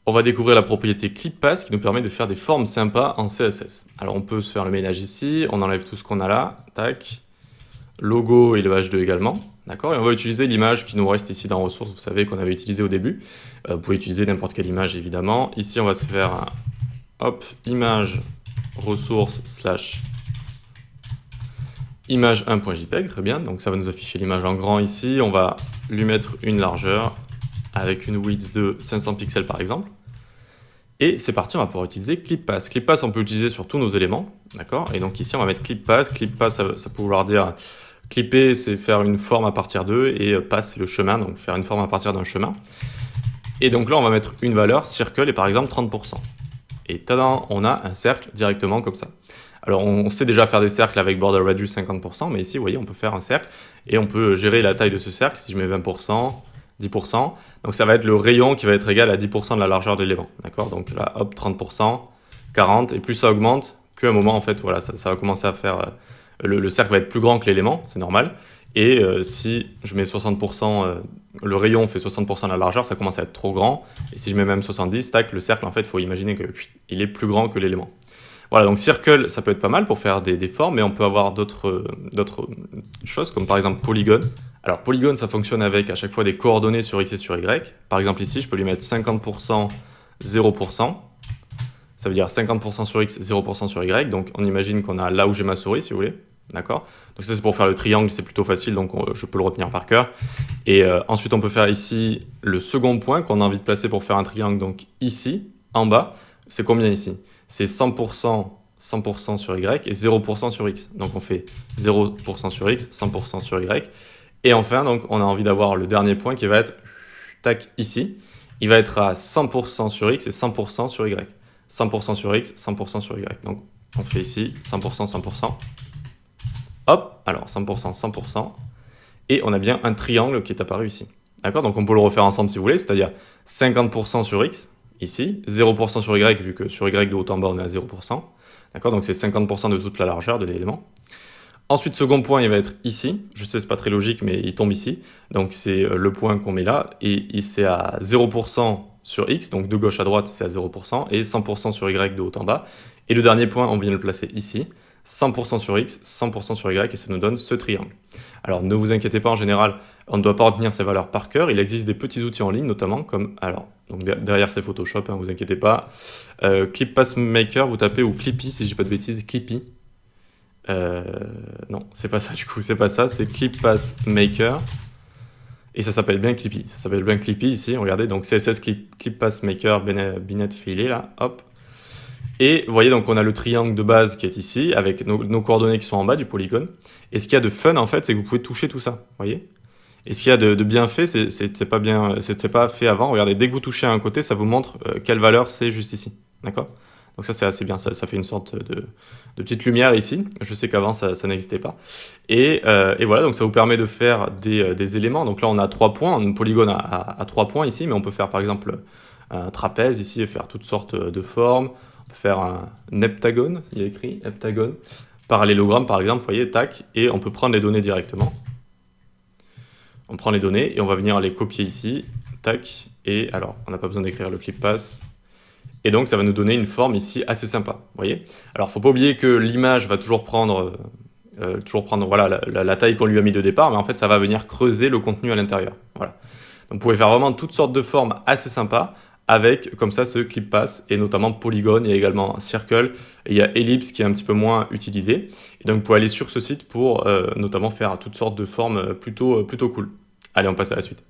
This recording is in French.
On va découvrir la propriété ClipPass qui nous permet de faire des formes sympas en CSS. Alors on peut se faire le ménage ici, on enlève tout ce qu'on a là, tac, logo et le H2 également, d'accord. Et on va utiliser l'image qui nous reste ici dans ressources, vous savez qu'on avait utilisé au début. Vous pouvez utiliser n'importe quelle image évidemment. Ici on va se faire un, hop, image ressources slash image 1.jpeg, très bien. Donc ça va nous afficher l'image en grand ici. On va lui mettre une largeur avec une width de 500 pixels par exemple. Et c'est parti, on va pouvoir utiliser ClipPass. ClipPass, on peut l'utiliser sur tous nos éléments, d'accord. Et donc ici, on va mettre ClipPass. ClipPass, ça peut vouloir dire clipper, c'est faire une forme à partir d'eux, et pass, c'est le chemin, donc faire une forme à partir d'un chemin. Et donc là, on va mettre une valeur, circle, et par exemple 30%. Et tadam, on a un cercle directement comme ça. Alors, on sait déjà faire des cercles avec border radius 50%, mais ici, vous voyez, on peut faire un cercle, et on peut gérer la taille de ce cercle. Si je mets 20%, 10%, donc ça va être le rayon qui va être égal à 10% de la largeur de l'élément, d'accord. Donc là, hop, 30%, 40%, et plus ça augmente, plus à un moment, en fait, voilà, ça va commencer à faire, le cercle va être plus grand que l'élément, c'est normal, et si je mets 60%, le rayon fait 60% de la largeur, ça commence à être trop grand, et si je mets même 70%, tac, le cercle, en fait, il faut imaginer qu'il est plus grand que l'élément. Voilà, donc circle, ça peut être pas mal pour faire des formes, mais on peut avoir d'autres choses, comme par exemple polygone. Alors polygone, ça fonctionne avec à chaque fois des coordonnées sur x et sur y. Par exemple ici, je peux lui mettre 50%, 0%. Ça veut dire 50% sur x, 0% sur y. Donc on imagine qu'on a là où j'ai ma souris, si vous voulez. D'accord. Donc ça c'est pour faire le triangle, c'est plutôt facile, donc je peux le retenir par cœur. Et ensuite on peut faire ici le second point qu'on a envie de placer pour faire un triangle. Donc ici, en bas, c'est combien ici? C'est 100%, 100% sur y et 0% sur x. Donc on fait 0% sur x, 100% sur y. Et enfin, donc, on a envie d'avoir le dernier point qui va être, tac, ici. Il va être à 100% sur x et 100% sur y. 100% sur x, 100% sur y. Donc, on fait ici 100%, 100%. Hop, alors 100%, 100%. Et on a bien un triangle qui est apparu ici. D'accord? Donc, on peut le refaire ensemble si vous voulez, c'est-à-dire 50% sur x, ici, 0% sur y, vu que sur y de haut en bas, on est à 0%. D'accord? Donc, c'est 50% de toute la largeur de l'élément. Ensuite, second point, il va être ici. Je sais, c'est pas très logique, mais il tombe ici. Donc, c'est le point qu'on met là. Et c'est à 0% sur x, donc de gauche à droite, c'est à 0%, et 100% sur y de haut en bas. Et le dernier point, on vient le placer ici. 100% sur x, 100% sur y, et ça nous donne ce triangle. Alors, ne vous inquiétez pas, en général, on ne doit pas retenir ces valeurs par cœur. Il existe des petits outils en ligne, notamment comme... Alors, donc derrière, c'est Photoshop, hein, vous inquiétez pas. ClipPass Maker, vous tapez, ou Clippy, si je dis pas de bêtises, Clippy. Non, c'est pas ça du coup, c'est pas ça, c'est ClipPass Maker. Et ça s'appelle bien Clippy. Ça s'appelle bien Clippy ici, regardez, donc CSS ClipPass Maker Binet filé là, hop. Et vous voyez, donc on a le triangle de base qui est ici, avec nos coordonnées qui sont en bas du polygone. Et ce qu'il y a de fun en fait, c'est que vous pouvez toucher tout ça, vous voyez. Et ce qu'il y a de bien fait, c'est pas fait avant. Regardez, dès que vous touchez à un côté, ça vous montre quelle valeur c'est juste ici, d'accord. Donc ça, c'est assez bien, ça fait une sorte de petite lumière ici. Je sais qu'avant, ça n'existait pas. Et voilà, donc ça vous permet de faire des éléments. Donc là, on a 3 points, un polygone à 3 points ici, mais on peut faire par exemple un trapèze ici et faire toutes sortes de formes. On peut faire un heptagone, il y a écrit heptagone. Parallélogramme par exemple, vous voyez, tac, et on peut prendre les données directement. On prend les données et on va venir les copier ici, tac, et alors, on n'a pas besoin d'écrire le ClipPass. Et donc, ça va nous donner une forme ici assez sympa, vous voyez. Alors, il ne faut pas oublier que l'image va toujours prendre voilà, la taille qu'on lui a mis de départ, mais en fait, ça va venir creuser le contenu à l'intérieur. Voilà. Donc, vous pouvez faire vraiment toutes sortes de formes assez sympas avec, comme ça, ce ClipPass, et notamment polygone, il y a également circle, et il y a ellipse qui est un petit peu moins utilisé. Et donc, vous pouvez aller sur ce site pour notamment faire toutes sortes de formes plutôt cool. Allez, on passe à la suite.